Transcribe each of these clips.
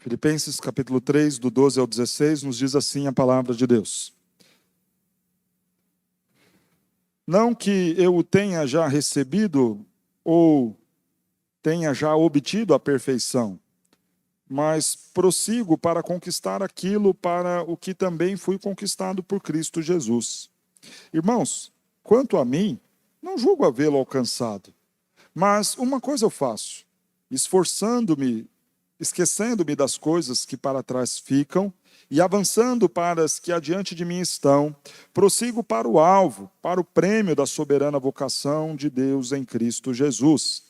Filipenses capítulo 3, do 12 ao 16, nos diz assim a palavra de Deus. Não que eu o tenha já recebido ou tenha já obtido a perfeição, mas prossigo para conquistar aquilo para o que também fui conquistado por Cristo Jesus. Irmãos, quanto a mim, não julgo havê-lo alcançado, mas uma coisa eu faço, esquecendo-me das coisas que para trás ficam e avançando para as que adiante de mim estão, prossigo para o alvo, para o prêmio da soberana vocação de Deus em Cristo Jesus.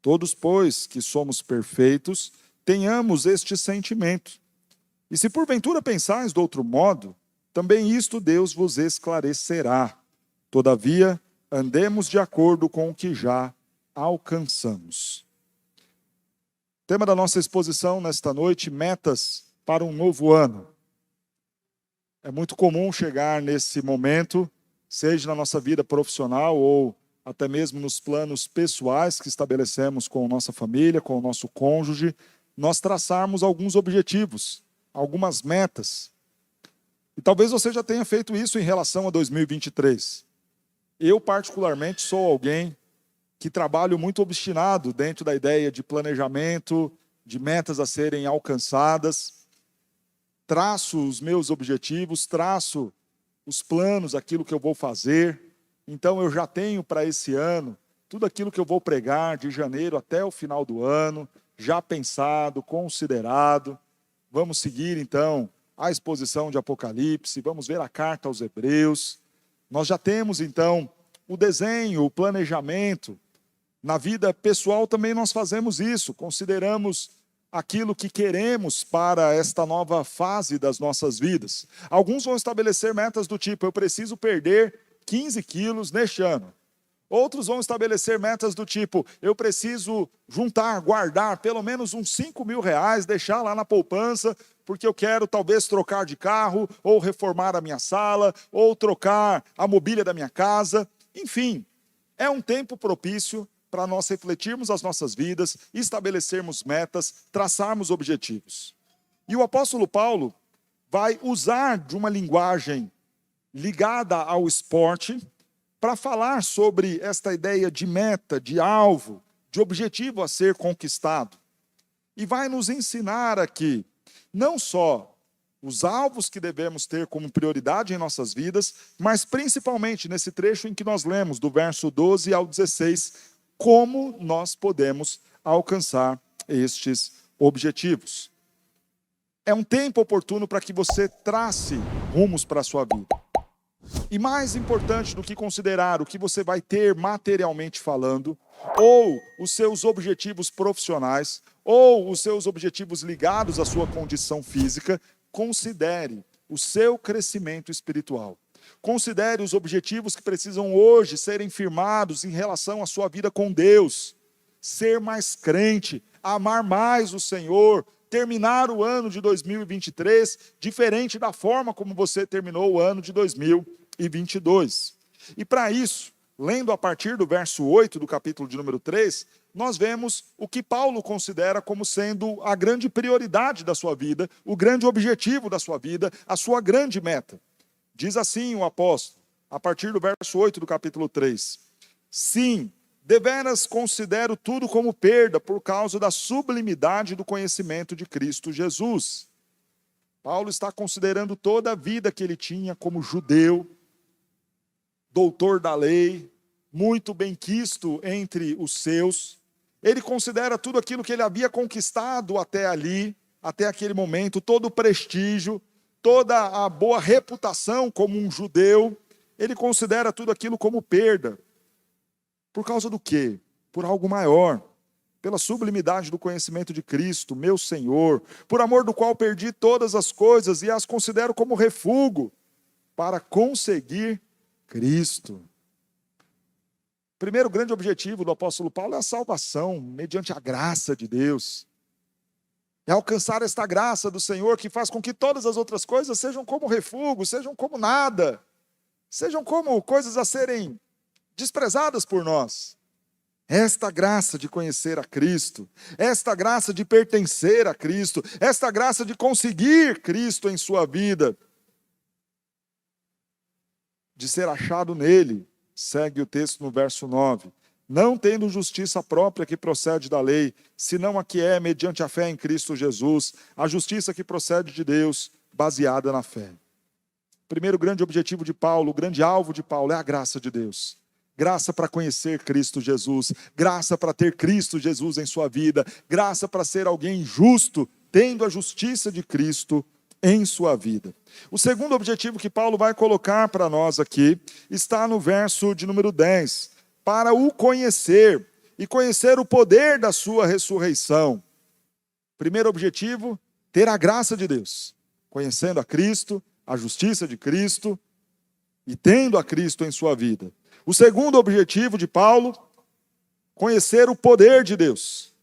Todos, pois, que somos perfeitos, tenhamos este sentimento. E se porventura pensais de outro modo, também isto Deus vos esclarecerá. Todavia, andemos de acordo com o que já alcançamos. Tema da nossa exposição nesta noite, metas para um novo ano. É muito comum chegar nesse momento, seja na nossa vida profissional ou até mesmo nos planos pessoais que estabelecemos com nossa família, com o nosso cônjuge, nós traçarmos alguns objetivos, algumas metas. E talvez você já tenha feito isso em relação a 2023. Eu, particularmente, sou alguém que trabalho muito obstinado dentro da ideia de planejamento, de metas a serem alcançadas. Traço os meus objetivos, traço os planos, aquilo que eu vou fazer. Então eu já tenho para esse ano tudo aquilo que eu vou pregar de janeiro até o final do ano, já pensado, considerado. Vamos seguir então a exposição de Apocalipse, vamos ver a carta aos Hebreus. Nós já temos então o desenho, o planejamento. Na vida pessoal também nós fazemos isso, consideramos aquilo que queremos para esta nova fase das nossas vidas. Alguns vão estabelecer metas do tipo, eu preciso perder 15 quilos neste ano. Outros vão estabelecer metas do tipo, eu preciso juntar, guardar pelo menos uns 5 mil reais, deixar lá na poupança, porque eu quero talvez trocar de carro, ou reformar a minha sala, ou trocar a mobília da minha casa. Enfim, é um tempo propício para nós refletirmos as nossas vidas, estabelecermos metas, traçarmos objetivos. E o apóstolo Paulo vai usar de uma linguagem ligada ao esporte para falar sobre esta ideia de meta, de alvo, de objetivo a ser conquistado. E vai nos ensinar aqui, não só os alvos que devemos ter como prioridade em nossas vidas, mas principalmente nesse trecho em que nós lemos, do verso 12 ao 16, como nós podemos alcançar estes objetivos. É um tempo oportuno para que você trace rumos para a sua vida. E mais importante do que considerar o que você vai ter materialmente falando, ou os seus objetivos profissionais, ou os seus objetivos ligados à sua condição física, considere o seu crescimento espiritual. Considere os objetivos que precisam hoje serem firmados em relação à sua vida com Deus. Ser mais crente, amar mais o Senhor, terminar o ano de 2023 diferente da forma como você terminou o ano de 2022. E para isso, lendo a partir do verso 8 do capítulo de número 3, nós vemos o que Paulo considera como sendo a grande prioridade da sua vida, o grande objetivo da sua vida, a sua grande meta. Diz assim o apóstolo, a partir do verso 8 do capítulo 3. Sim, deveras considero tudo como perda por causa da sublimidade do conhecimento de Cristo Jesus. Paulo está considerando toda a vida que ele tinha como judeu, doutor da lei, muito benquisto entre os seus. Ele considera tudo aquilo que ele havia conquistado até ali, até aquele momento, todo o prestígio, toda a boa reputação como um judeu, ele considera tudo aquilo como perda. Por causa do quê? Por algo maior. Pela sublimidade do conhecimento de Cristo, meu Senhor, por amor do qual perdi todas as coisas e as considero como refúgio para conseguir Cristo. O primeiro grande objetivo do apóstolo Paulo é a salvação, mediante a graça de Deus. É alcançar esta graça do Senhor que faz com que todas as outras coisas sejam como refúgio, sejam como nada, sejam como coisas a serem desprezadas por nós. Esta graça de conhecer a Cristo, esta graça de pertencer a Cristo, esta graça de conseguir Cristo em sua vida, de ser achado nele, segue o texto no verso 9. Não tendo justiça própria que procede da lei, senão a que é mediante a fé em Cristo Jesus, a justiça que procede de Deus, baseada na fé. O primeiro grande objetivo de Paulo, o grande alvo de Paulo é a graça de Deus. Graça para conhecer Cristo Jesus, graça para ter Cristo Jesus em sua vida, graça para ser alguém justo, tendo a justiça de Cristo em sua vida. O segundo objetivo que Paulo vai colocar para nós aqui, está no verso de número 10, para o conhecer, e conhecer o poder da sua ressurreição. Primeiro objetivo, ter a graça de Deus, conhecendo a Cristo, a justiça de Cristo, e tendo a Cristo em sua vida. O segundo objetivo de Paulo, conhecer o poder de Deus.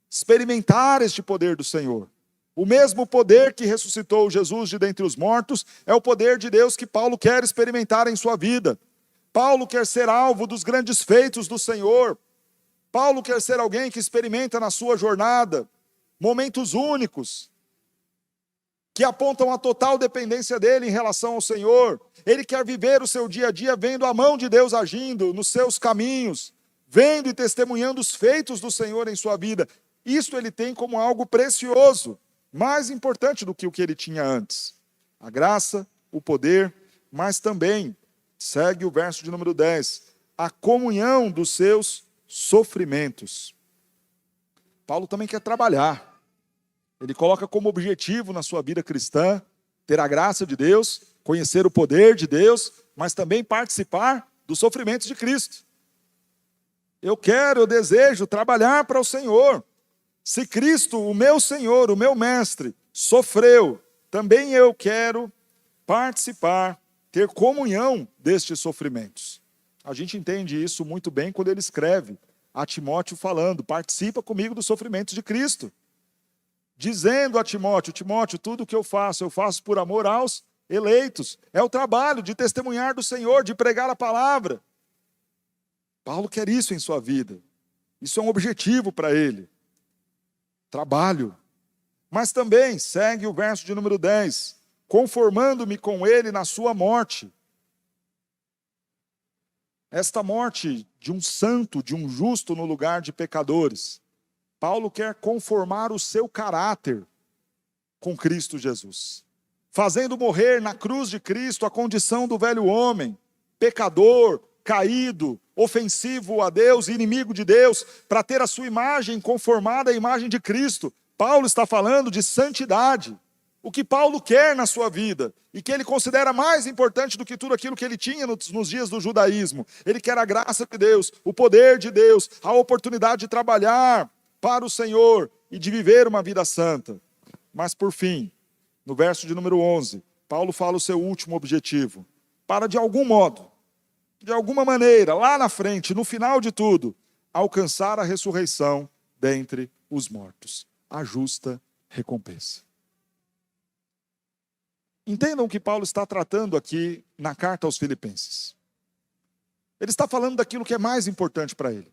Experimentar este poder do Senhor. O mesmo poder que ressuscitou Jesus de dentre os mortos, é o poder de Deus que Paulo quer experimentar em sua vida. Paulo quer ser alvo dos grandes feitos do Senhor. Paulo quer ser alguém que experimenta na sua jornada momentos únicos, que apontam a total dependência dele em relação ao Senhor. Ele quer viver o seu dia a dia vendo a mão de Deus agindo nos seus caminhos, vendo e testemunhando os feitos do Senhor em sua vida. Isto ele tem como algo precioso, mais importante do que o que ele tinha antes. A graça, o poder, mas também, segue o verso de número 10, a comunhão dos seus sofrimentos. Paulo também quer trabalhar. Ele coloca como objetivo na sua vida cristã ter a graça de Deus, conhecer o poder de Deus, mas também participar dos sofrimentos de Cristo. Eu desejo trabalhar para o Senhor. Se Cristo, o meu Senhor, o meu Mestre, sofreu, também eu quero participar, ter comunhão destes sofrimentos. A gente entende isso muito bem quando ele escreve a Timóteo falando, participa comigo dos sofrimentos de Cristo. Dizendo a Timóteo, Timóteo, tudo o que eu faço por amor aos eleitos. É o trabalho de testemunhar do Senhor, de pregar a palavra. Paulo quer isso em sua vida. Isso é um objetivo para ele. Trabalho. Mas também, segue o verso de número 10, conformando-me com ele na sua morte. Esta morte de um santo, de um justo no lugar de pecadores. Paulo quer conformar o seu caráter com Cristo Jesus, fazendo morrer na cruz de Cristo a condição do velho homem, pecador, caído, ofensivo a Deus, inimigo de Deus, para ter a sua imagem conformada à imagem de Cristo. Paulo está falando de santidade, o que Paulo quer na sua vida, e que ele considera mais importante do que tudo aquilo que ele tinha nos dias do judaísmo. Ele quer a graça de Deus, o poder de Deus, a oportunidade de trabalhar para o Senhor e de viver uma vida santa. Mas por fim, no verso de número 11, Paulo fala o seu último objetivo, para de algum modo, de alguma maneira, lá na frente, no final de tudo, alcançar a ressurreição dentre os mortos, a justa recompensa. Entendam que Paulo está tratando aqui na carta aos Filipenses. Ele está falando daquilo que é mais importante para ele.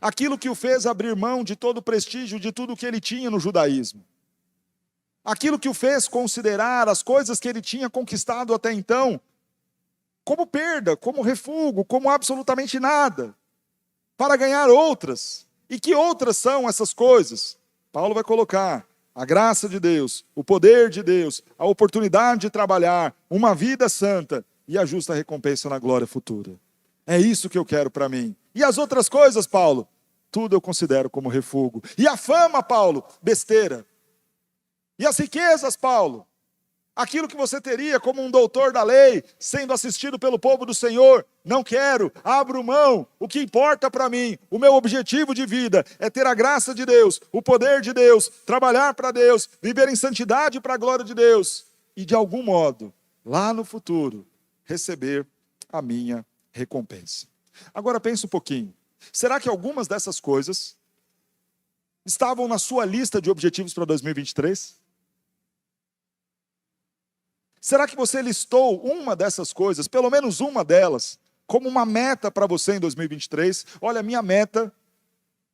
Aquilo que o fez abrir mão de todo o prestígio, de tudo que ele tinha no judaísmo. Aquilo que o fez considerar as coisas que ele tinha conquistado até então como perda, como refúgio, como absolutamente nada, para ganhar outras. E que outras são essas coisas? Paulo vai colocar a graça de Deus, o poder de Deus, a oportunidade de trabalhar, uma vida santa e a justa recompensa na glória futura. É isso que eu quero para mim. E as outras coisas, Paulo? Tudo eu considero como refúgio. E a fama, Paulo? Besteira. E as riquezas, Paulo? Aquilo que você teria como um doutor da lei, sendo assistido pelo povo do Senhor, não quero, abro mão. O que importa para mim, o meu objetivo de vida é ter a graça de Deus, o poder de Deus, trabalhar para Deus, viver em santidade para a glória de Deus. E de algum modo, lá no futuro, receber a minha recompensa. Agora pense um pouquinho. Será que algumas dessas coisas estavam na sua lista de objetivos para 2023? Será que você listou uma dessas coisas, pelo menos uma delas, como uma meta para você em 2023. Olha, a minha meta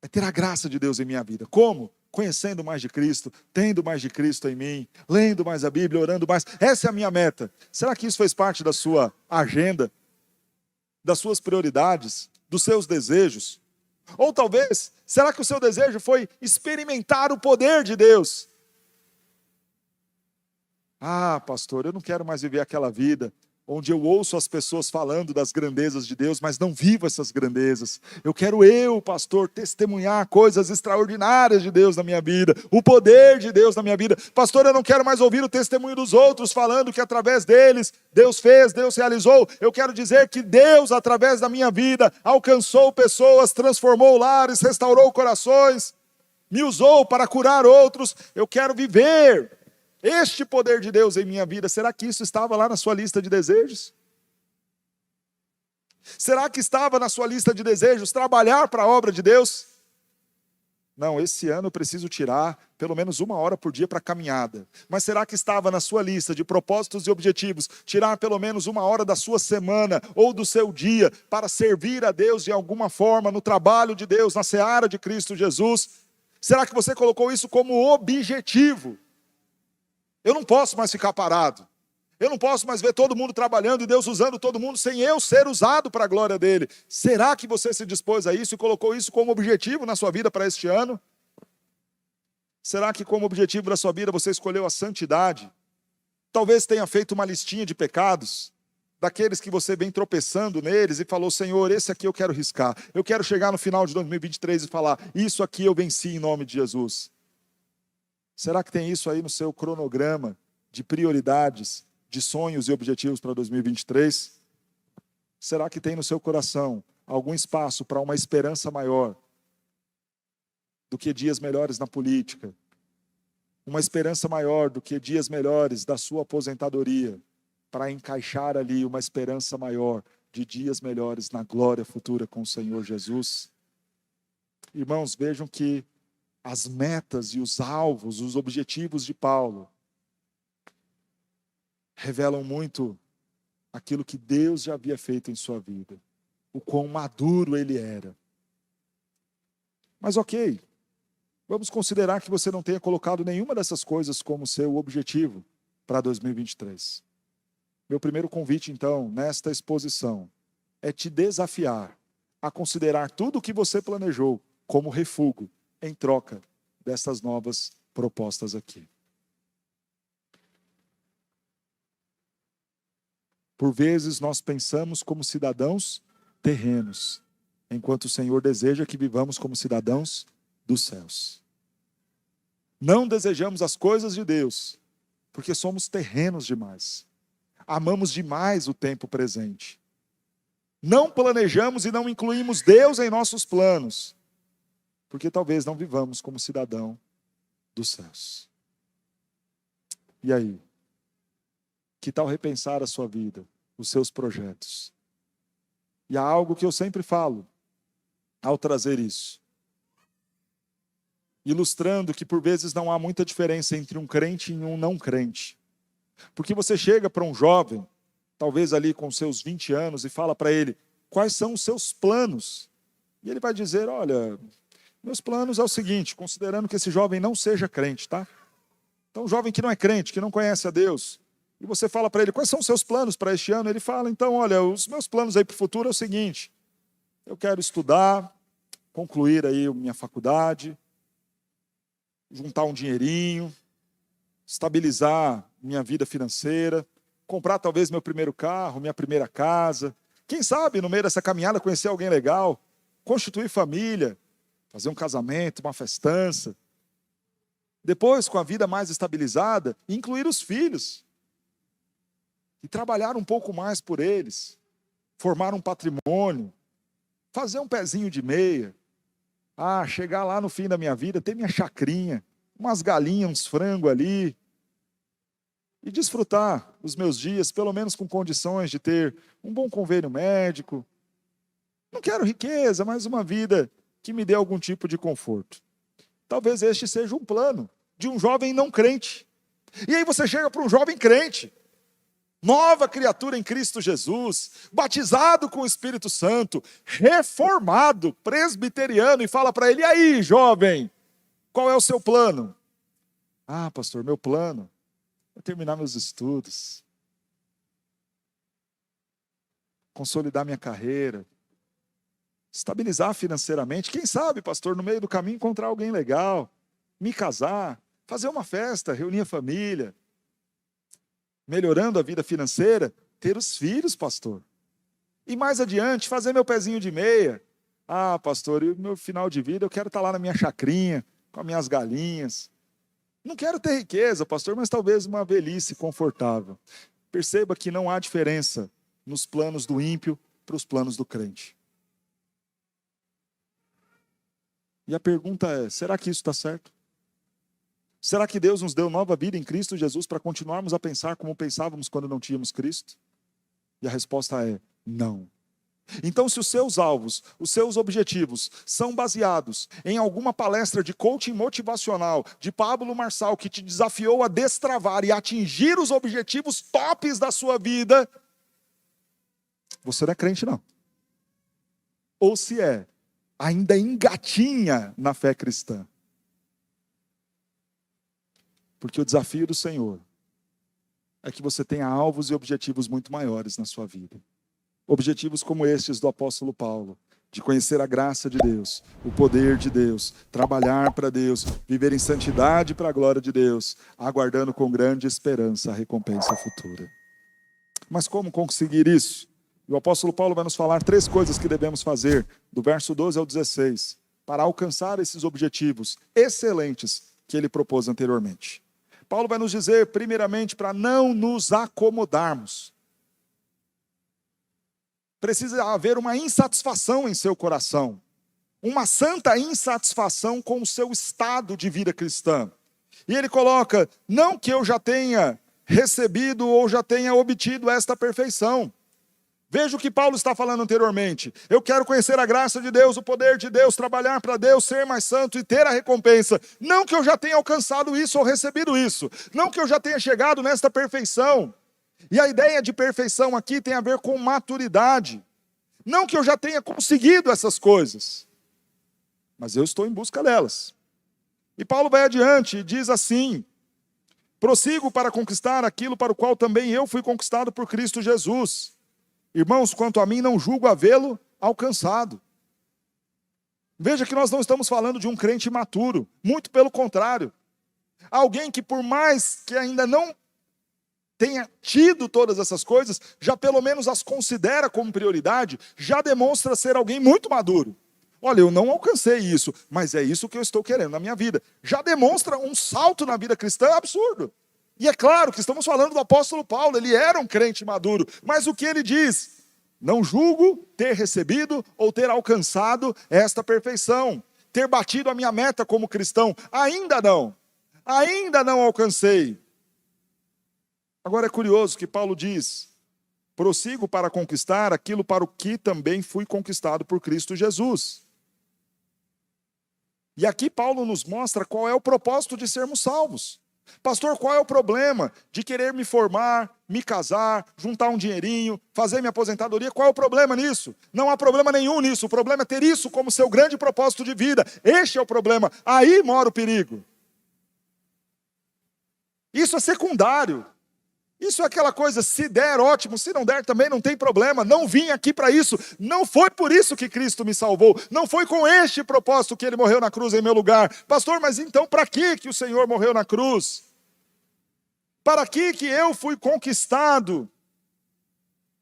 é ter a graça de Deus em minha vida. Como? Conhecendo mais de Cristo, tendo mais de Cristo em mim, lendo mais a Bíblia, orando mais. Essa é a minha meta. Será que isso fez parte da sua agenda, das suas prioridades, dos seus desejos? Ou talvez, será que o seu desejo foi experimentar o poder de Deus? Ah, pastor, eu não quero mais viver aquela vida onde eu ouço as pessoas falando das grandezas de Deus, mas não vivo essas grandezas. Eu quero, pastor, testemunhar coisas extraordinárias de Deus na minha vida, o poder de Deus na minha vida. Pastor, eu não quero mais ouvir o testemunho dos outros falando que através deles Deus fez, Deus realizou. Eu quero dizer que Deus, através da minha vida, alcançou pessoas, transformou lares, restaurou corações, me usou para curar outros. Eu quero viver este poder de Deus em minha vida. Será que isso estava lá na sua lista de desejos? Será que estava na sua lista de desejos trabalhar para a obra de Deus? Não, esse ano eu preciso tirar pelo menos 1 hora por dia para caminhada. Mas será que estava na sua lista de propósitos e objetivos tirar pelo menos 1 hora da sua semana ou do seu dia para servir a Deus de alguma forma no trabalho de Deus, na seara de Cristo Jesus? Será que você colocou isso como objetivo? Eu não posso mais ficar parado. Eu não posso mais ver todo mundo trabalhando e Deus usando todo mundo sem eu ser usado para a glória dele. Será que você se dispôs a isso e colocou isso como objetivo na sua vida para este ano? Será que como objetivo da sua vida você escolheu a santidade? Talvez tenha feito uma listinha de pecados, daqueles que você vem tropeçando neles e falou, Senhor, esse aqui eu quero riscar. Eu quero chegar no final de 2023 e falar, isso aqui eu venci em nome de Jesus. Será que tem isso aí no seu cronograma de prioridades, de sonhos e objetivos para 2023? Será que tem no seu coração algum espaço para uma esperança maior do que dias melhores na política? Uma esperança maior do que dias melhores da sua aposentadoria, para encaixar ali uma esperança maior de dias melhores na glória futura com o Senhor Jesus? Irmãos, vejam que as metas e os alvos, os objetivos de Paulo revelam muito aquilo que Deus já havia feito em sua vida, o quão maduro ele era. Mas ok, vamos considerar que você não tenha colocado nenhuma dessas coisas como seu objetivo para 2023. Meu primeiro convite, então, nesta exposição, é te desafiar a considerar tudo o que você planejou como refúgio em troca dessas novas propostas aqui. Por vezes nós pensamos como cidadãos terrenos, enquanto o Senhor deseja que vivamos como cidadãos dos céus. Não desejamos as coisas de Deus, porque somos terrenos demais. Amamos demais o tempo presente. Não planejamos e não incluímos Deus em nossos planos, porque talvez não vivamos como cidadão dos céus. E aí? Que tal repensar a sua vida, os seus projetos? E há algo que eu sempre falo ao trazer isso, ilustrando que por vezes não há muita diferença entre um crente e um não crente. Porque você chega para um jovem, talvez ali com seus 20 anos, e fala para ele, quais são os seus planos? E ele vai dizer, olha, meus planos é o seguinte, considerando que esse jovem não seja crente, tá? Então, um jovem que não é crente, que não conhece a Deus, e você fala para ele, quais são os seus planos para este ano? Ele fala, então, olha, os meus planos aí para o futuro é o seguinte, eu quero estudar, concluir aí minha faculdade, juntar um dinheirinho, estabilizar minha vida financeira, comprar talvez meu primeiro carro, minha primeira casa, quem sabe no meio dessa caminhada conhecer alguém legal, constituir família, fazer um casamento, uma festança. Depois, com a vida mais estabilizada, incluir os filhos. E trabalhar um pouco mais por eles. Formar um patrimônio. Fazer um pezinho de meia. Chegar lá no fim da minha vida, ter minha chacrinha, umas galinhas, uns frangos ali. E desfrutar os meus dias, pelo menos com condições de ter um bom convênio médico. Não quero riqueza, mas uma vida que me dê algum tipo de conforto. Talvez este seja um plano de um jovem não crente. E aí você chega para um jovem crente nova criatura em Cristo Jesus, batizado com o Espírito Santo, reformado, presbiteriano, e fala para ele: e aí, jovem, qual é o seu plano? Ah, pastor, meu plano é terminar meus estudos, consolidar minha carreira, estabilizar financeiramente, quem sabe, pastor, no meio do caminho encontrar alguém legal, me casar, fazer uma festa, reunir a família, melhorando a vida financeira, ter os filhos, pastor. E mais adiante, fazer meu pezinho de meia. Ah, pastor, e o meu final de vida, eu quero estar lá na minha chacrinha, com as minhas galinhas. Não quero ter riqueza, pastor, mas talvez uma velhice confortável. Perceba que não há diferença nos planos do ímpio para os planos do crente. E a pergunta é, será que isso está certo? Será que Deus nos deu nova vida em Cristo Jesus para continuarmos a pensar como pensávamos quando não tínhamos Cristo? E a resposta é não. Então, se os seus alvos, os seus objetivos são baseados em alguma palestra de coaching motivacional de Pablo Marçal que te desafiou a destravar e atingir os objetivos tops da sua vida, você não é crente, não. Ou se é, ainda engatinha na fé cristã. Porque o desafio do Senhor é que você tenha alvos e objetivos muito maiores na sua vida. Objetivos como estes do apóstolo Paulo, de conhecer a graça de Deus, o poder de Deus, trabalhar para Deus, viver em santidade para a glória de Deus, aguardando com grande esperança a recompensa futura. Mas como conseguir isso? E o apóstolo Paulo vai nos falar 3 coisas que devemos fazer, do verso 12 ao 16, para alcançar esses objetivos excelentes que ele propôs anteriormente. Paulo vai nos dizer, primeiramente, para não nos acomodarmos. Precisa haver uma insatisfação em seu coração, uma santa insatisfação com o seu estado de vida cristã. E ele coloca, não que eu já tenha recebido ou já tenha obtido esta perfeição. Veja o que Paulo está falando anteriormente. Eu quero conhecer a graça de Deus, o poder de Deus, trabalhar para Deus, ser mais santo e ter a recompensa. Não que eu já tenha alcançado isso ou recebido isso. Não que eu já tenha chegado nesta perfeição. E a ideia de perfeição aqui tem a ver com maturidade. Não que eu já tenha conseguido essas coisas, mas eu estou em busca delas. E Paulo vai adiante e diz assim: prossigo para conquistar aquilo para o qual também eu fui conquistado por Cristo Jesus. Irmãos, quanto a mim, não julgo havê-lo alcançado. Veja que nós não estamos falando de um crente imaturo, muito pelo contrário. Alguém que por mais que ainda não tenha tido todas essas coisas, já pelo menos as considera como prioridade, já demonstra ser alguém muito maduro. Olha, eu não alcancei isso, mas é isso que eu estou querendo na minha vida. Já demonstra um salto na vida cristã absurdo. E é claro que estamos falando do apóstolo Paulo, ele era um crente maduro, mas o que ele diz? Não julgo ter recebido ou ter alcançado esta perfeição, ter batido a minha meta como cristão, ainda não alcancei. Agora é curioso que Paulo diz, prossigo para conquistar aquilo para o que também fui conquistado por Cristo Jesus. E aqui Paulo nos mostra qual é o propósito de sermos salvos. Pastor, qual é o problema de querer me formar, me casar, juntar um dinheirinho, fazer minha aposentadoria? Qual é o problema nisso? Não há problema nenhum nisso. O problema é ter isso como seu grande propósito de vida. Este é o problema. Aí mora o perigo. Isso é secundário. Isso é aquela coisa, se der, ótimo, se não der também não tem problema, não vim aqui para isso, não foi por isso que Cristo me salvou, não foi com este propósito que Ele morreu na cruz em meu lugar. Pastor, mas então para que o Senhor morreu na cruz? Para que eu fui conquistado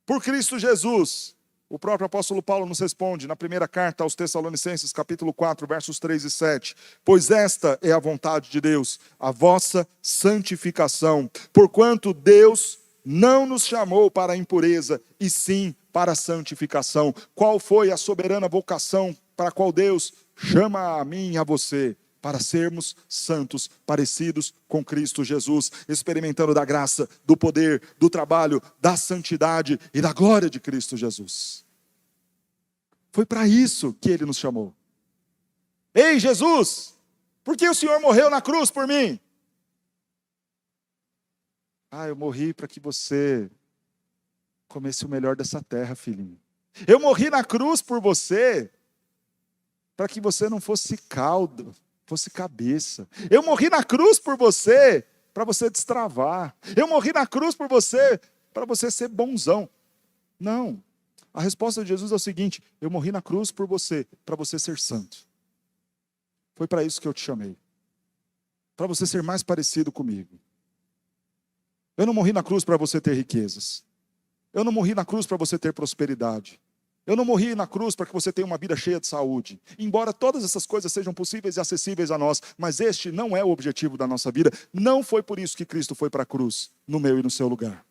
por Cristo Jesus? O próprio apóstolo Paulo nos responde na primeira carta aos Tessalonicenses, capítulo 4, versos 3 e 7. Pois esta é a vontade de Deus, a vossa santificação, porquanto Deus não nos chamou para a impureza, e sim para a santificação. Qual foi a soberana vocação para a qual Deus chama a mim e a você? Para sermos santos, parecidos com Cristo Jesus, experimentando da graça, do poder, do trabalho, da santidade e da glória de Cristo Jesus. Foi para isso que Ele nos chamou. Ei, Jesus, por que o Senhor morreu na cruz por mim? Ah, eu morri para que você comesse o melhor dessa terra, filhinho. Eu morri na cruz por você, para que você não fosse caldo, fosse cabeça. Eu morri na cruz por você, para você destravar. Eu morri na cruz por você, para você ser bonzão. Não. A resposta de Jesus é o seguinte: eu morri na cruz por você, para você ser santo. Foi para isso que eu te chamei. Para você ser mais parecido comigo. Eu não morri na cruz para você ter riquezas. Eu não morri na cruz para você ter prosperidade. Eu não morri na cruz para que você tenha uma vida cheia de saúde. Embora todas essas coisas sejam possíveis e acessíveis a nós, mas este não é o objetivo da nossa vida. Não foi por isso que Cristo foi para a cruz, no meu e no seu lugar.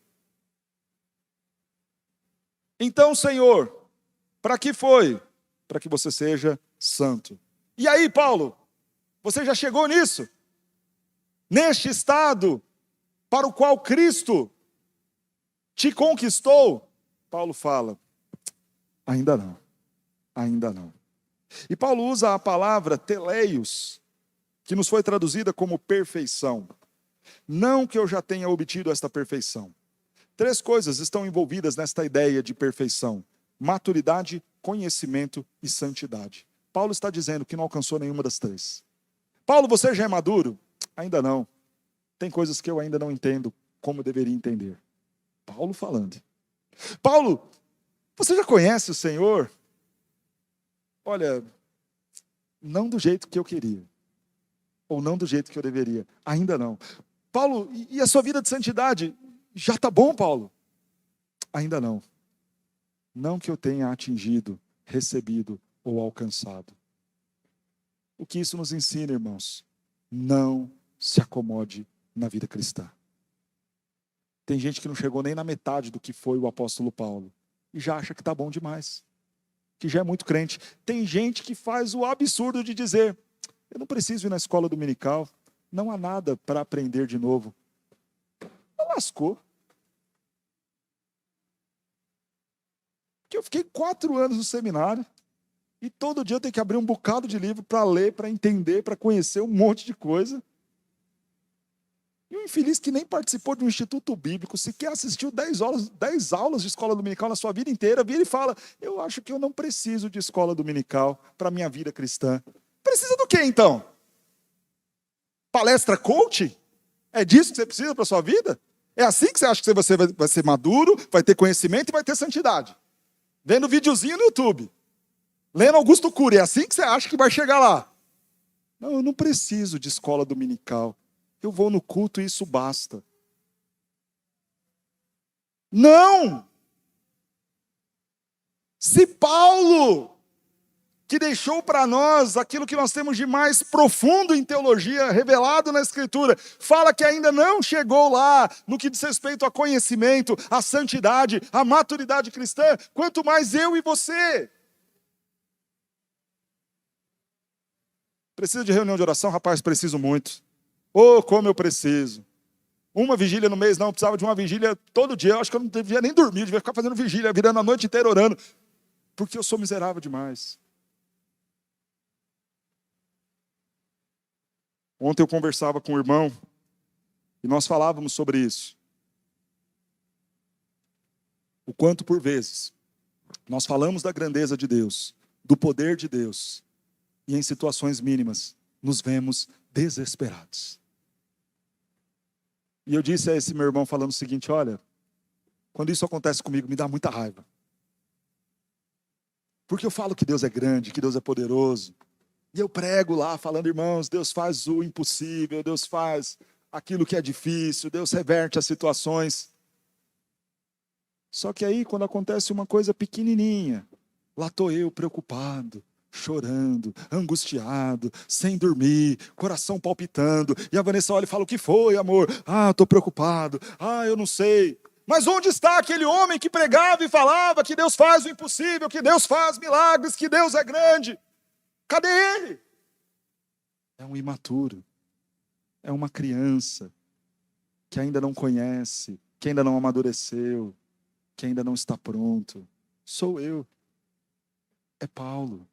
Então, Senhor, para que foi? Para que você seja santo. E aí, Paulo, você já chegou nisso? Neste estado para o qual Cristo te conquistou? Paulo fala, ainda não, ainda não. E Paulo usa a palavra teleios, que nos foi traduzida como perfeição. Não que eu já tenha obtido esta perfeição. 3 coisas estão envolvidas nesta ideia de perfeição: maturidade, conhecimento e santidade. Paulo está dizendo que não alcançou nenhuma das 3. Paulo, você já é maduro? Ainda não. Tem coisas que eu ainda não entendo como eu deveria entender. Paulo falando. Paulo, você já conhece o Senhor? Olha, não do jeito que eu queria. Ou não do jeito que eu deveria. Ainda não. Paulo, e a sua vida de santidade? Já está bom, Paulo? Ainda não. Não que eu tenha atingido, recebido ou alcançado. O que isso nos ensina, irmãos? Não se acomode na vida cristã. Tem gente que não chegou nem na metade do que foi o apóstolo Paulo e já acha que está bom demais, que já é muito crente. Tem gente que faz o absurdo de dizer: eu não preciso ir na escola dominical, não há nada para aprender de novo. Lascou. Porque eu fiquei 4 anos no seminário e todo dia eu tenho que abrir um bocado de livro para ler, para entender, para conhecer um monte de coisa. E um infeliz que nem participou de um instituto bíblico, sequer assistiu 10 aulas de escola dominical na sua vida inteira, vira e fala: eu acho que eu não preciso de escola dominical para a minha vida cristã. Precisa do quê, então? Palestra coach? É disso que você precisa para a sua vida? É assim que você acha que você vai ser maduro, vai ter conhecimento e vai ter santidade? Vendo videozinho no YouTube, lendo Augusto Cury, é assim que você acha que vai chegar lá? Não, eu não preciso de escola dominical. Eu vou no culto e isso basta. Não! Se Paulo, que deixou para nós aquilo que nós temos de mais profundo em teologia, revelado na Escritura, fala que ainda não chegou lá no que diz respeito a conhecimento, a santidade, a maturidade cristã, quanto mais eu e você. Precisa de reunião de oração? Rapaz, preciso muito. Oh, como eu preciso. Uma vigília no mês, não, eu precisava de uma vigília todo dia. Eu acho que eu não devia nem dormir, eu devia ficar fazendo vigília, virando a noite inteira orando, porque eu sou miserável demais. Ontem eu conversava com um irmão e nós falávamos sobre isso. O quanto por vezes nós falamos da grandeza de Deus, do poder de Deus, e em situações mínimas nos vemos desesperados. E eu disse a esse meu irmão falando o seguinte: olha, quando isso acontece comigo me dá muita raiva. Porque eu falo que Deus é grande, que Deus é poderoso. E eu prego lá falando: irmãos, Deus faz o impossível, Deus faz aquilo que é difícil, Deus reverte as situações. Só que aí, quando acontece uma coisa pequenininha, lá estou eu preocupado, chorando, angustiado, sem dormir, coração palpitando. E a Vanessa olha e fala: o que foi, amor? Ah, estou preocupado. Ah, eu não sei. Mas onde está aquele homem que pregava e falava que Deus faz o impossível, que Deus faz milagres, que Deus é grande? Cadê ele? É um imaturo. É uma criança que ainda não conhece, que ainda não amadureceu, que ainda não está pronto. Sou eu. É Paulo.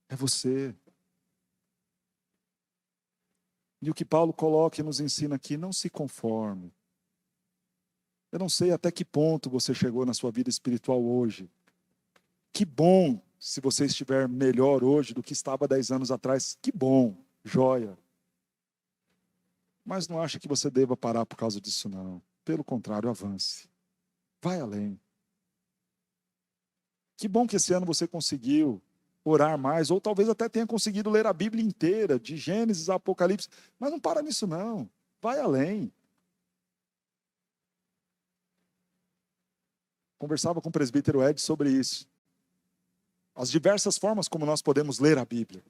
É você. E o que Paulo coloca e nos ensina aqui: não se conforme. Eu não sei até que ponto você chegou na sua vida espiritual hoje. Que bom se você estiver melhor hoje do que estava 10 anos atrás. Que bom, joia. Mas não acha que você deva parar por causa disso, não. Pelo contrário, avance. Vai além. Que bom que esse ano você conseguiu orar mais, ou talvez até tenha conseguido ler a Bíblia inteira, de Gênesis a Apocalipse. Mas não para nisso, não. Vai além. Conversava com o presbítero Ed sobre isso. As diversas formas como nós podemos ler a Bíblia.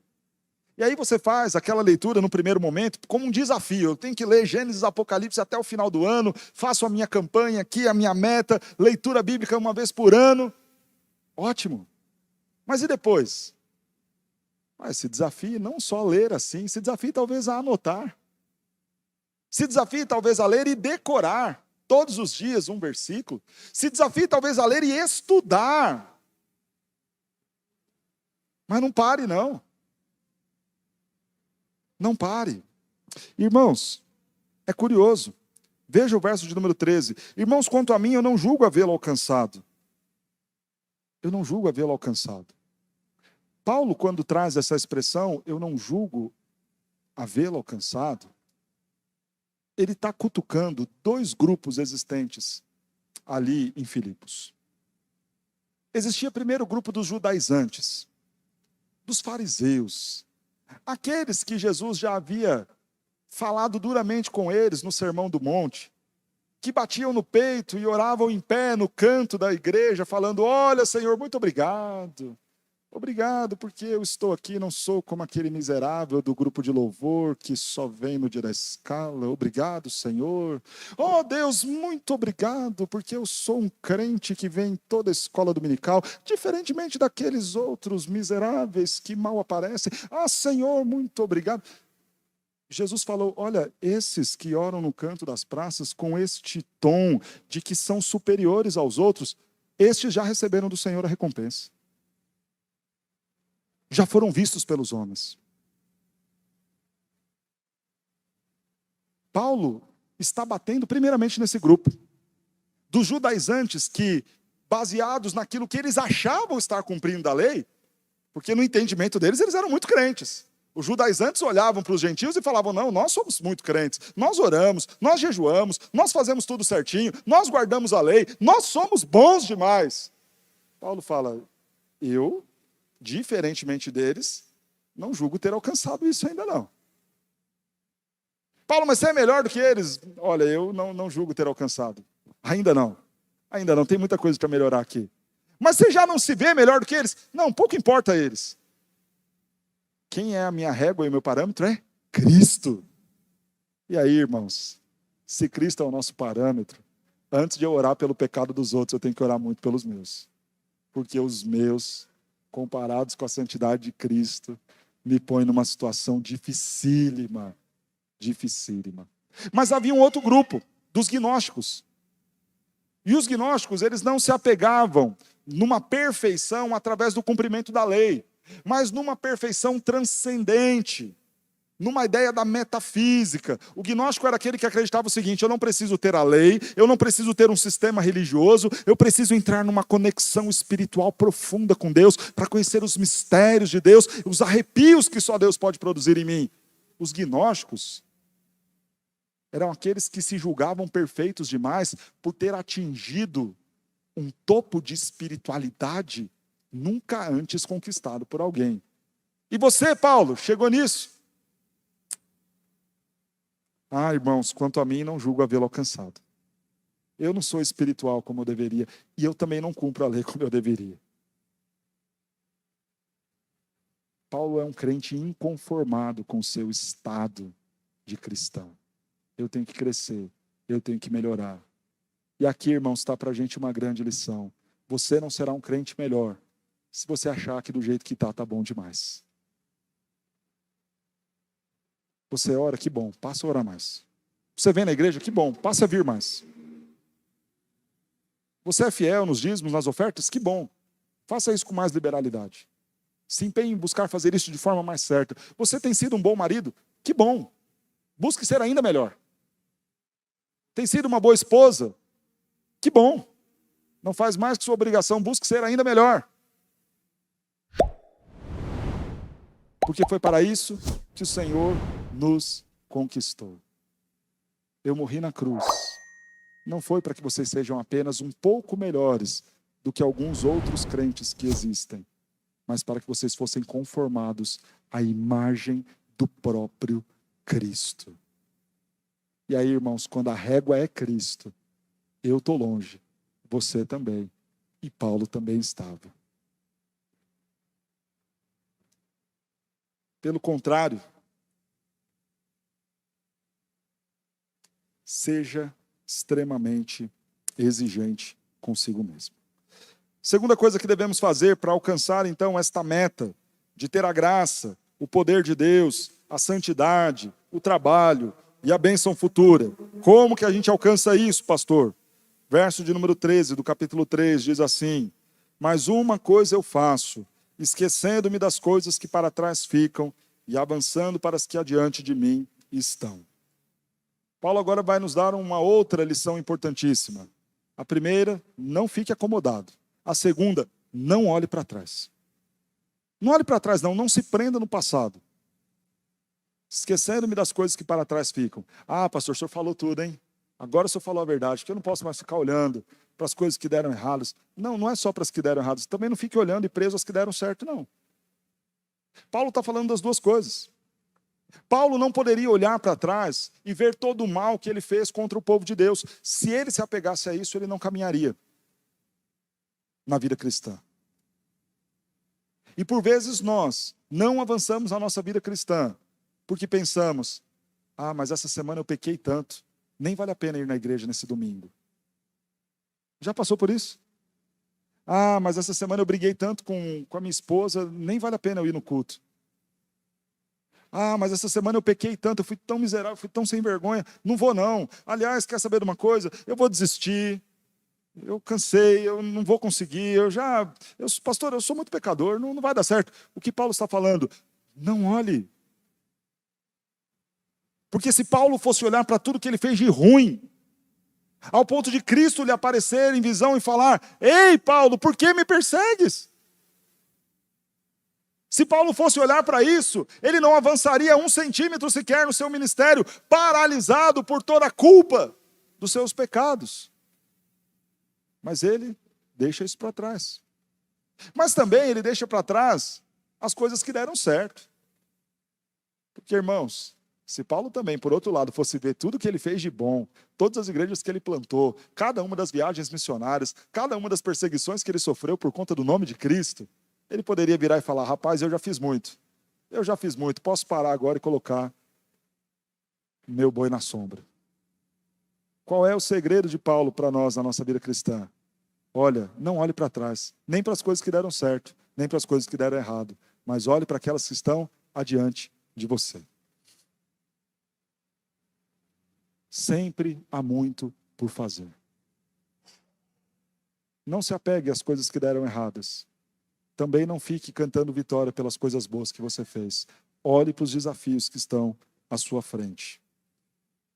E aí você faz aquela leitura no primeiro momento como um desafio. Eu tenho que ler Gênesis, Apocalipse até o final do ano, faço a minha campanha aqui, a minha meta, leitura bíblica uma vez por ano. Ótimo. Mas e depois? Se desafie não só a ler assim, se desafie talvez a anotar. Se desafie talvez a ler e decorar todos os dias um versículo. Se desafie talvez a ler e estudar. Mas não pare, não. Não pare. Irmãos, é curioso. Veja o verso de número 13. Irmãos, quanto a mim, eu não julgo havê-lo alcançado. Eu não julgo havê-lo alcançado. Paulo, quando traz essa expressão, eu não julgo havê-lo alcançado, ele está cutucando dois grupos existentes ali em Filipos. Existia primeiro o grupo dos judaizantes, dos fariseus, aqueles que Jesus já havia falado duramente com eles no Sermão do Monte, que batiam no peito e oravam em pé no canto da igreja, falando: olha, Senhor, muito obrigado. Obrigado, porque eu estou aqui, não sou como aquele miserável do grupo de louvor que só vem no dia da escala. Obrigado, Senhor. Oh, Deus, muito obrigado, porque eu sou um crente que vem em toda a escola dominical, diferentemente daqueles outros miseráveis que mal aparecem. Ah, Senhor, muito obrigado. Jesus falou: olha, esses que oram no canto das praças com este tom de que são superiores aos outros, estes já receberam do Senhor a recompensa. Já foram vistos pelos homens. Paulo está batendo primeiramente nesse grupo dos judaizantes que, baseados naquilo que eles achavam estar cumprindo da lei, porque no entendimento deles eles eram muito crentes. Os judaizantes olhavam para os gentios e falavam: não, nós somos muito crentes, nós oramos, nós jejuamos, nós fazemos tudo certinho, nós guardamos a lei, nós somos bons demais. Paulo fala: eu, diferentemente deles, não julgo ter alcançado isso ainda não. Paulo, mas você é melhor do que eles? Olha, eu não julgo ter alcançado. Ainda não, tem muita coisa para melhorar aqui. Mas você já não se vê melhor do que eles? Não, pouco importa a eles. Quem é a minha régua e o meu parâmetro é Cristo. E aí, irmãos, se Cristo é o nosso parâmetro, antes de eu orar pelo pecado dos outros, eu tenho que orar muito pelos meus. Porque os meus, comparados com a santidade de Cristo, me põem numa situação dificílima. Dificílima. Mas havia um outro grupo, dos gnósticos. E os gnósticos, eles não se apegavam numa perfeição através do cumprimento da lei, mas numa perfeição transcendente, numa ideia da metafísica. O gnóstico era aquele que acreditava o seguinte: eu não preciso ter a lei, eu não preciso ter um sistema religioso, eu preciso entrar numa conexão espiritual profunda com Deus, para conhecer os mistérios de Deus, os arrepios que só Deus pode produzir em mim. Os gnósticos eram aqueles que se julgavam perfeitos demais por ter atingido um topo de espiritualidade nunca antes conquistado por alguém. E você, Paulo, chegou nisso? Ah, irmãos, quanto a mim, não julgo havê-lo alcançado. Eu não sou espiritual como eu deveria, e eu também não cumpro a lei como eu deveria. Paulo é um crente inconformado com o seu estado de cristão. Eu tenho que crescer, eu tenho que melhorar. E aqui, irmãos, está para a gente uma grande lição. Você não será um crente melhor se você achar que do jeito que está bom demais. Você ora, que bom, passa a orar mais. Você vem na igreja, que bom, passa a vir mais. Você é fiel nos dízimos, nas ofertas, que bom. Faça isso com mais liberalidade. Se empenhe em buscar fazer isso de forma mais certa. Você tem sido um bom marido, que bom. Busque ser ainda melhor. Tem sido uma boa esposa, Que bom. Não faz mais que sua obrigação, busque ser ainda melhor. Porque foi para isso que o Senhor nos conquistou. Eu morri na cruz. Não foi para que vocês sejam apenas um pouco melhores do que alguns outros crentes que existem, mas para que vocês fossem conformados à imagem do próprio Cristo. E aí, irmãos, quando a régua é Cristo, eu estou longe, você também, e Paulo também estava. Pelo contrário, seja extremamente exigente consigo mesmo. Segunda coisa que devemos fazer para alcançar, então, esta meta de ter a graça, o poder de Deus, a santidade, o trabalho e a bênção futura. Como que a gente alcança isso, pastor? Verso de número 13 do capítulo 3 diz assim: mas uma coisa eu faço, esquecendo-me das coisas que para trás ficam e avançando para as que adiante de mim estão. Paulo agora vai nos dar uma outra lição importantíssima. A primeira, não fique acomodado. A segunda, não olhe para trás. Não olhe para trás, não se prenda no passado. Esquecendo-me das coisas que para trás ficam. Ah, pastor, o senhor falou tudo, hein? Agora o senhor falou a verdade, que eu não posso mais ficar olhando para as coisas que deram erradas. Não é só para as que deram erradas. Também não fique olhando e preso às que deram certo, não. Paulo está falando das duas coisas. Paulo não poderia olhar para trás e ver todo o mal que ele fez contra o povo de Deus. Se ele se apegasse a isso, ele não caminharia na vida cristã. E por vezes nós não avançamos na nossa vida cristã, porque pensamos, mas essa semana eu pequei tanto, nem vale a pena ir na igreja nesse domingo. Já passou por isso? Mas essa semana eu briguei tanto com a minha esposa, nem vale a pena eu ir no culto. Mas essa semana eu pequei tanto, eu fui tão miserável, fui tão sem vergonha, não vou não. Aliás, quer saber de uma coisa? Eu vou desistir, eu cansei, eu não vou conseguir, pastor, eu sou muito pecador, não vai dar certo. O que Paulo está falando? Não olhe. Porque se Paulo fosse olhar para tudo que ele fez de ruim, ao ponto de Cristo lhe aparecer em visão e falar: ei Paulo, por que me persegues? Se Paulo fosse olhar para isso, ele não avançaria 1 centímetro sequer no seu ministério, paralisado por toda a culpa dos seus pecados. Mas ele deixa isso para trás. Mas também ele deixa para trás as coisas que deram certo. Porque, irmãos, se Paulo também, por outro lado, fosse ver tudo que ele fez de bom, todas as igrejas que ele plantou, cada uma das viagens missionárias, cada uma das perseguições que ele sofreu por conta do nome de Cristo, ele poderia virar e falar: rapaz, eu já fiz muito, posso parar agora e colocar meu boi na sombra. Qual é o segredo de Paulo para nós na nossa vida cristã? Olha, não olhe para trás, nem para as coisas que deram certo, nem para as coisas que deram errado, mas olhe para aquelas que estão adiante de você. Sempre há muito por fazer. Não se apegue às coisas que deram erradas. Também não fique cantando vitória pelas coisas boas que você fez. Olhe para os desafios que estão à sua frente.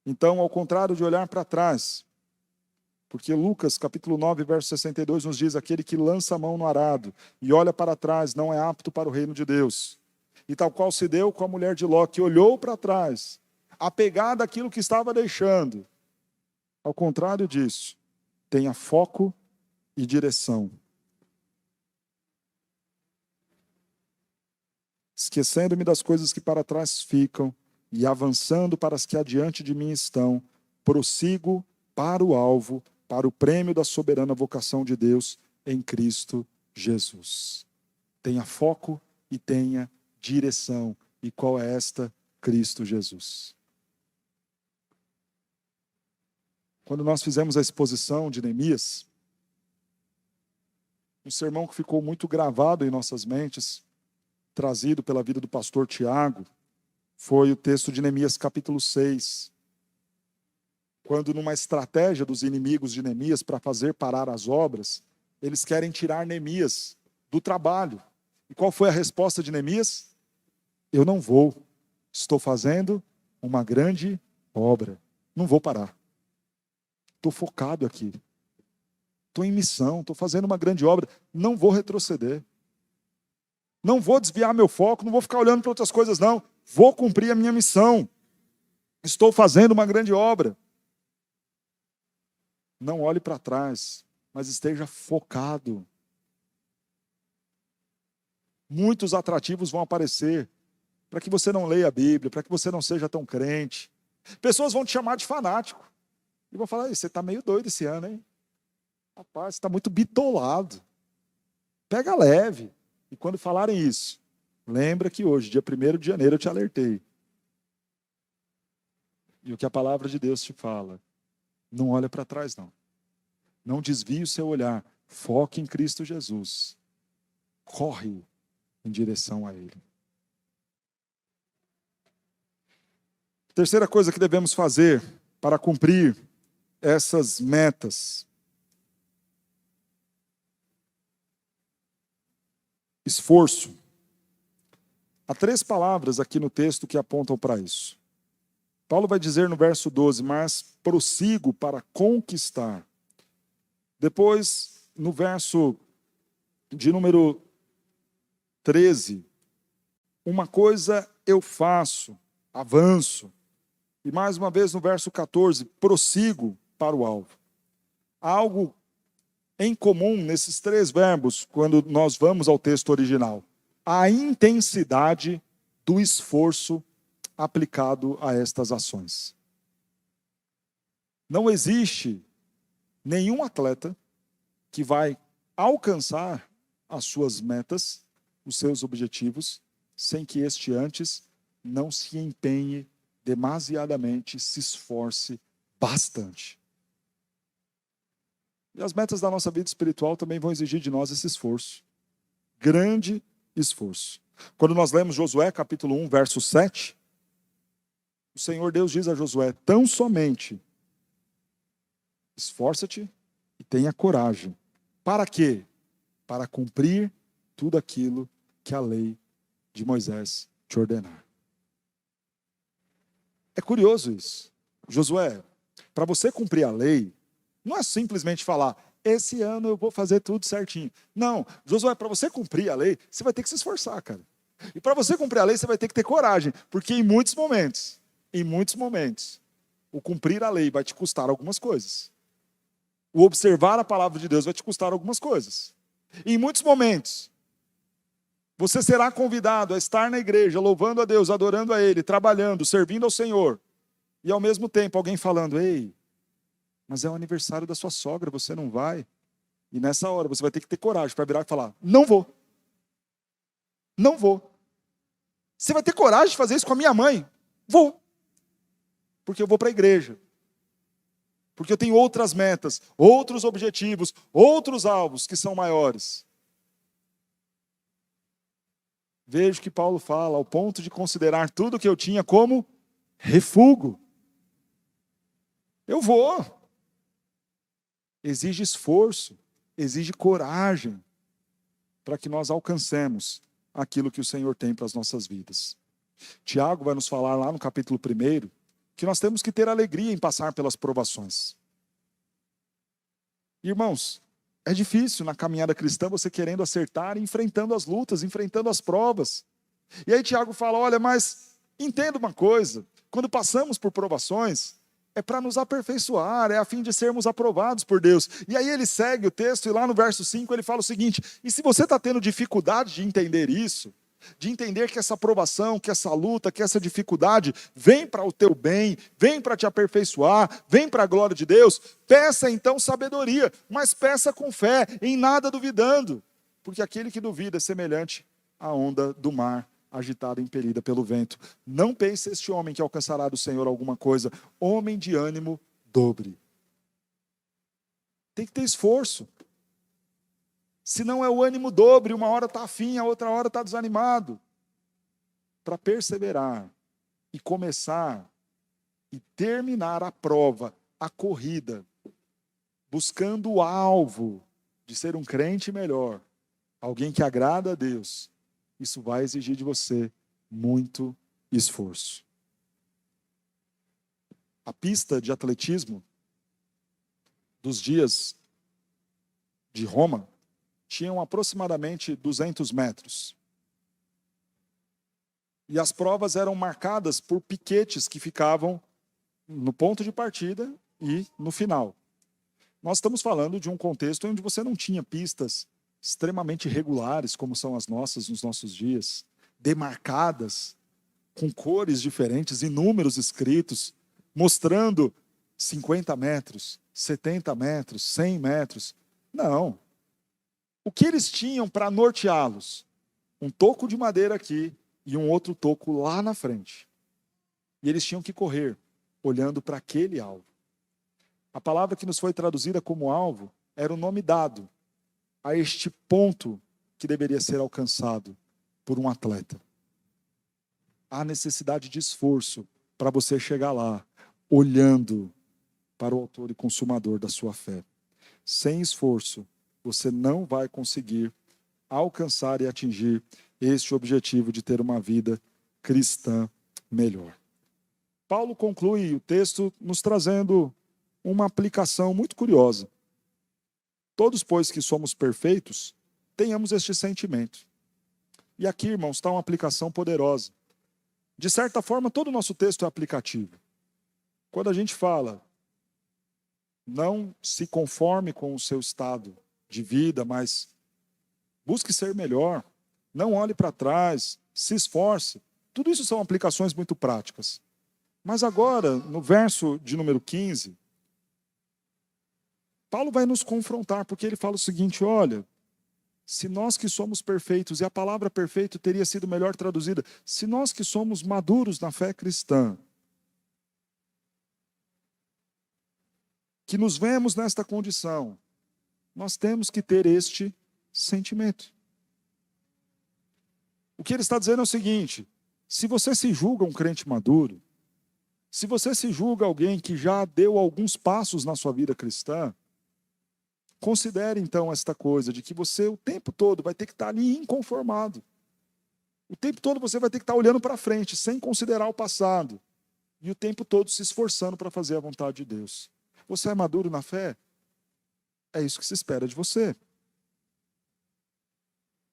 Então, ao contrário de olhar para trás, porque Lucas, capítulo 9, verso 62, nos diz: aquele que lança a mão no arado e olha para trás não é apto para o reino de Deus. E tal qual se deu com a mulher de Ló, que olhou para trás, apegada àquilo que estava deixando. Ao contrário disso, tenha foco e direção. Esquecendo-me das coisas que para trás ficam e avançando para as que adiante de mim estão, prossigo para o alvo, para o prêmio da soberana vocação de Deus em Cristo Jesus. Tenha foco e tenha direção. E qual é esta? Cristo Jesus. Quando nós fizemos a exposição de Neemias, um sermão que ficou muito gravado em nossas mentes, trazido pela vida do pastor Tiago, foi o texto de Neemias capítulo 6. Quando numa estratégia dos inimigos de Neemias para fazer parar as obras, eles querem tirar Neemias do trabalho. E qual foi a resposta de Neemias? Eu não vou, estou fazendo uma grande obra, não vou parar. Estou focado aqui. estou em missão, estou fazendo uma grande obra, não vou retroceder. Não vou desviar meu foco, não vou ficar olhando para outras coisas, não. Vou cumprir a minha missão. Estou fazendo uma grande obra. Não olhe para trás, mas esteja focado. Muitos atrativos vão aparecer para que você não leia a Bíblia, para que você não seja tão crente. Pessoas vão te chamar de fanático. E vão falar, você está meio doido esse ano, hein? Rapaz, você está muito bitolado. Pega leve. E quando falarem isso, lembra que hoje, dia 1º de janeiro, eu te alertei. E o que a palavra de Deus te fala, não olha para trás, não. Não desvie o seu olhar. Foque em Cristo Jesus. Corre em direção a Ele. Terceira coisa que devemos fazer para cumprir essas metas. Esforço. Há 3 palavras aqui no texto que apontam para isso. Paulo vai dizer no verso 12, mas prossigo para conquistar. Depois, no verso de número 13, uma coisa eu faço, avanço. E mais uma vez no verso 14, prossigo para o alvo. Há algo em comum nesses 3 verbos, quando nós vamos ao texto original. A intensidade do esforço aplicado a estas ações. Não existe nenhum atleta que vai alcançar as suas metas, os seus objetivos, sem que este antes não se empenhe demasiadamente, se esforce bastante. E as metas da nossa vida espiritual também vão exigir de nós esse esforço. Grande esforço. Quando nós lemos Josué, capítulo 1, verso 7, o Senhor Deus diz a Josué, tão somente esforça-te e tenha coragem. Para quê? Para cumprir tudo aquilo que a lei de Moisés te ordenar. É curioso isso. Josué, para você cumprir a lei, não é simplesmente falar, esse ano eu vou fazer tudo certinho. Não, Josué, para você cumprir a lei, você vai ter que se esforçar, cara. E para você cumprir a lei, você vai ter que ter coragem, porque em muitos momentos, o cumprir a lei vai te custar algumas coisas. O observar a palavra de Deus vai te custar algumas coisas. E em muitos momentos, você será convidado a estar na igreja, louvando a Deus, adorando a Ele, trabalhando, servindo ao Senhor. E ao mesmo tempo, alguém falando, ei, mas é o aniversário da sua sogra, você não vai? E nessa hora, você vai ter que ter coragem para virar e falar, não vou. Não vou. Você vai ter coragem de fazer isso com a minha mãe? Vou. Porque eu vou para a igreja. Porque eu tenho outras metas, outros objetivos, outros alvos que são maiores. Vejo que Paulo fala, ao ponto de considerar tudo que eu tinha como refúgio. Eu vou. Exige esforço, exige coragem para que nós alcancemos aquilo que o Senhor tem para as nossas vidas. Tiago vai nos falar lá no capítulo 1 que nós temos que ter alegria em passar pelas provações. Irmãos, é difícil na caminhada cristã você querendo acertar, enfrentando as lutas, enfrentando as provas. E aí Tiago fala, olha, mas entenda uma coisa, quando passamos por provações, é para nos aperfeiçoar, é a fim de sermos aprovados por Deus. E aí ele segue o texto e lá no verso 5 ele fala o seguinte, e se você está tendo dificuldade de entender isso, de entender que essa aprovação, que essa luta, que essa dificuldade vem para o teu bem, vem para te aperfeiçoar, vem para a glória de Deus, peça então sabedoria, mas peça com fé, em nada duvidando, porque aquele que duvida é semelhante à onda do mar, agitada e impelida pelo vento. Não pense este homem que alcançará do Senhor alguma coisa, homem de ânimo dobre. Tem que ter esforço. Se não é o ânimo dobre, uma hora está afim, a outra hora está desanimado. Para perseverar e começar e terminar a prova, a corrida, buscando o alvo de ser um crente melhor, alguém que agrada a Deus, isso vai exigir de você muito esforço. A pista de atletismo dos dias de Roma tinham aproximadamente 200 metros. E as provas eram marcadas por piquetes que ficavam no ponto de partida e no final. Nós estamos falando de um contexto onde você não tinha pistas extremamente regulares, como são as nossas nos nossos dias, demarcadas, com cores diferentes e números escritos, mostrando 50 metros, 70 metros, 100 metros. Não. O que eles tinham para norteá-los? Um toco de madeira aqui e um outro toco lá na frente. E eles tinham que correr, olhando para aquele alvo. A palavra que nos foi traduzida como alvo era o nome dado a este ponto que deveria ser alcançado por um atleta. Há necessidade de esforço para você chegar lá, olhando para o autor e consumador da sua fé. Sem esforço, você não vai conseguir alcançar e atingir este objetivo de ter uma vida cristã melhor. Paulo conclui o texto nos trazendo uma aplicação muito curiosa. Todos, pois, que somos perfeitos, tenhamos este sentimento. E aqui, irmãos, está uma aplicação poderosa. De certa forma, todo o nosso texto é aplicativo. Quando a gente fala, não se conforme com o seu estado de vida, mas busque ser melhor, não olhe para trás, se esforce. Tudo isso são aplicações muito práticas. Mas agora, no verso de número 15, Paulo vai nos confrontar, porque ele fala o seguinte, olha, se nós que somos perfeitos, e a palavra perfeito teria sido melhor traduzida, se nós que somos maduros na fé cristã, que nos vemos nesta condição, nós temos que ter este sentimento. O que ele está dizendo é o seguinte, se você se julga um crente maduro, se você se julga alguém que já deu alguns passos na sua vida cristã, considere então esta coisa de que você o tempo todo vai ter que estar ali inconformado. O tempo todo você vai ter que estar olhando para frente, sem considerar o passado. E o tempo todo se esforçando para fazer a vontade de Deus. Você é maduro na fé? É isso que se espera de você.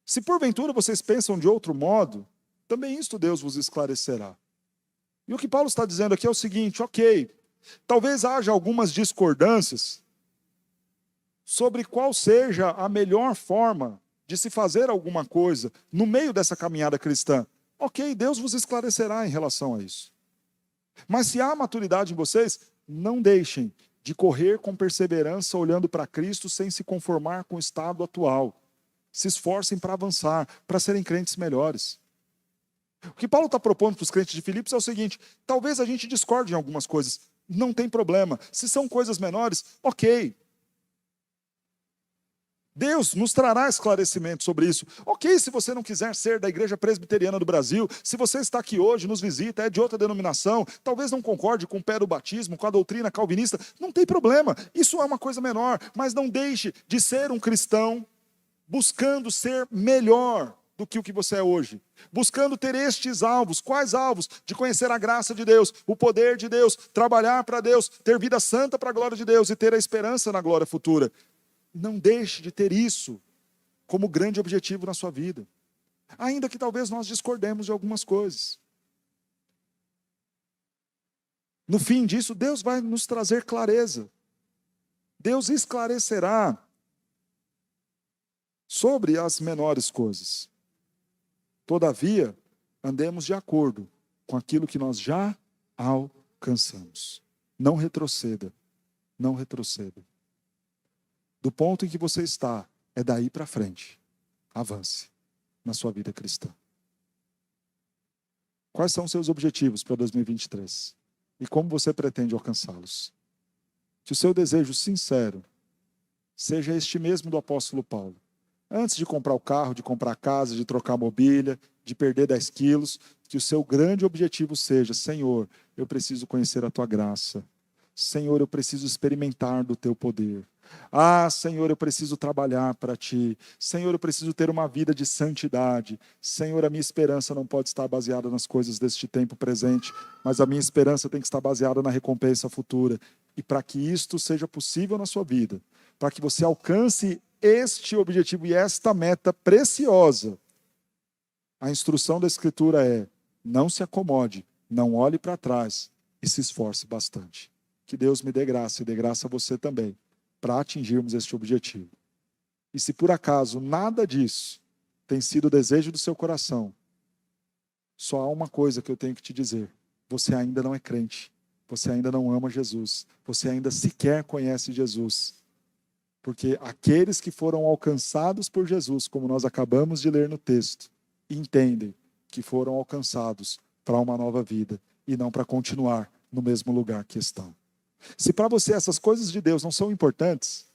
Se porventura vocês pensam de outro modo, também isto Deus vos esclarecerá. E o que Paulo está dizendo aqui é o seguinte, ok, talvez haja algumas discordâncias sobre qual seja a melhor forma de se fazer alguma coisa no meio dessa caminhada cristã. Ok, Deus vos esclarecerá em relação a isso. Mas se há maturidade em vocês, não deixem de correr com perseverança olhando para Cristo sem se conformar com o estado atual. Se esforcem para avançar, para serem crentes melhores. O que Paulo está propondo para os crentes de Filipos é o seguinte, talvez a gente discorde em algumas coisas, não tem problema. Se são coisas menores, ok. Deus nos trará esclarecimento sobre isso. Ok, se você não quiser ser da Igreja Presbiteriana do Brasil, se você está aqui hoje, nos visita, é de outra denominação, talvez não concorde com o pé do batismo, com a doutrina calvinista, não tem problema, isso é uma coisa menor, mas não deixe de ser um cristão buscando ser melhor do que o que você é hoje, buscando ter estes alvos. Quais alvos? De conhecer a graça de Deus, o poder de Deus, trabalhar para Deus, ter vida santa para a glória de Deus e ter a esperança na glória futura. Não deixe de ter isso como grande objetivo na sua vida. Ainda que talvez nós discordemos de algumas coisas. No fim disso, Deus vai nos trazer clareza. Deus esclarecerá sobre as menores coisas. Todavia, andemos de acordo com aquilo que nós já alcançamos. Não retroceda. Não retroceda. Do ponto em que você está, é daí para frente. Avance na sua vida cristã. Quais são os seus objetivos para 2023? E como você pretende alcançá-los? Que o seu desejo sincero seja este mesmo do apóstolo Paulo. Antes de comprar o carro, de comprar a casa, de trocar a mobília, de perder 10 quilos, que o seu grande objetivo seja, Senhor, eu preciso conhecer a tua graça. Senhor, eu preciso experimentar do teu poder. Ah, Senhor, eu preciso trabalhar para ti. Senhor, eu preciso ter uma vida de santidade. Senhor, a minha esperança não pode estar baseada nas coisas deste tempo presente, mas a minha esperança tem que estar baseada na recompensa futura. E para que isto seja possível na sua vida, para que você alcance este objetivo e esta meta preciosa, a instrução da Escritura é: não se acomode, não olhe para trás e se esforce bastante. Que Deus me dê graça e dê graça a você também, para atingirmos este objetivo. E se por acaso nada disso tem sido o desejo do seu coração, só há uma coisa que eu tenho que te dizer: você ainda não é crente, você ainda não ama Jesus, você ainda sequer conhece Jesus. Porque aqueles que foram alcançados por Jesus, como nós acabamos de ler no texto, entendem que foram alcançados para uma nova vida e não para continuar no mesmo lugar que estão. Se para você essas coisas de Deus não são importantes,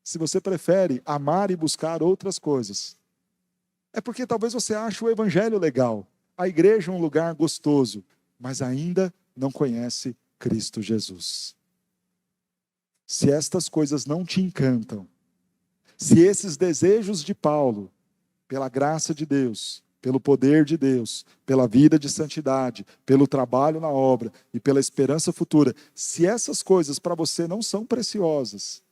se você prefere amar e buscar outras coisas, é porque talvez você ache o evangelho legal, a igreja um lugar gostoso, mas ainda não conhece Cristo Jesus. Se estas coisas não te encantam, se esses desejos de Paulo, pela graça de Deus, pelo poder de Deus, pela vida de santidade, pelo trabalho na obra e pela esperança futura, se essas coisas para você não são preciosas,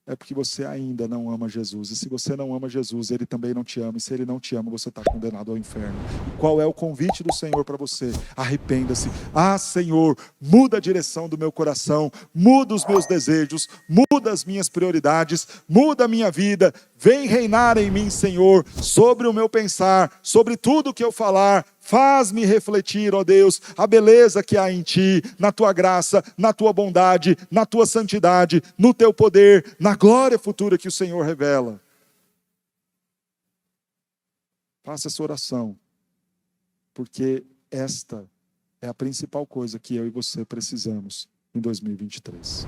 é porque você ainda não ama Jesus. E se você não ama Jesus, Ele também não te ama. E se Ele não te ama, você está condenado ao inferno. E qual é o convite do Senhor para você? Arrependa-se. Ah, Senhor, muda a direção do meu coração, muda os meus desejos, muda as minhas prioridades, muda a minha vida. Vem reinar em mim, Senhor, sobre o meu pensar, sobre tudo que eu falar. Faz-me refletir, ó Deus, a beleza que há em Ti, na Tua graça, na Tua bondade, na Tua santidade, no Teu poder, na glória futura que o Senhor revela. Faça essa oração, porque esta é a principal coisa que eu e você precisamos em 2023.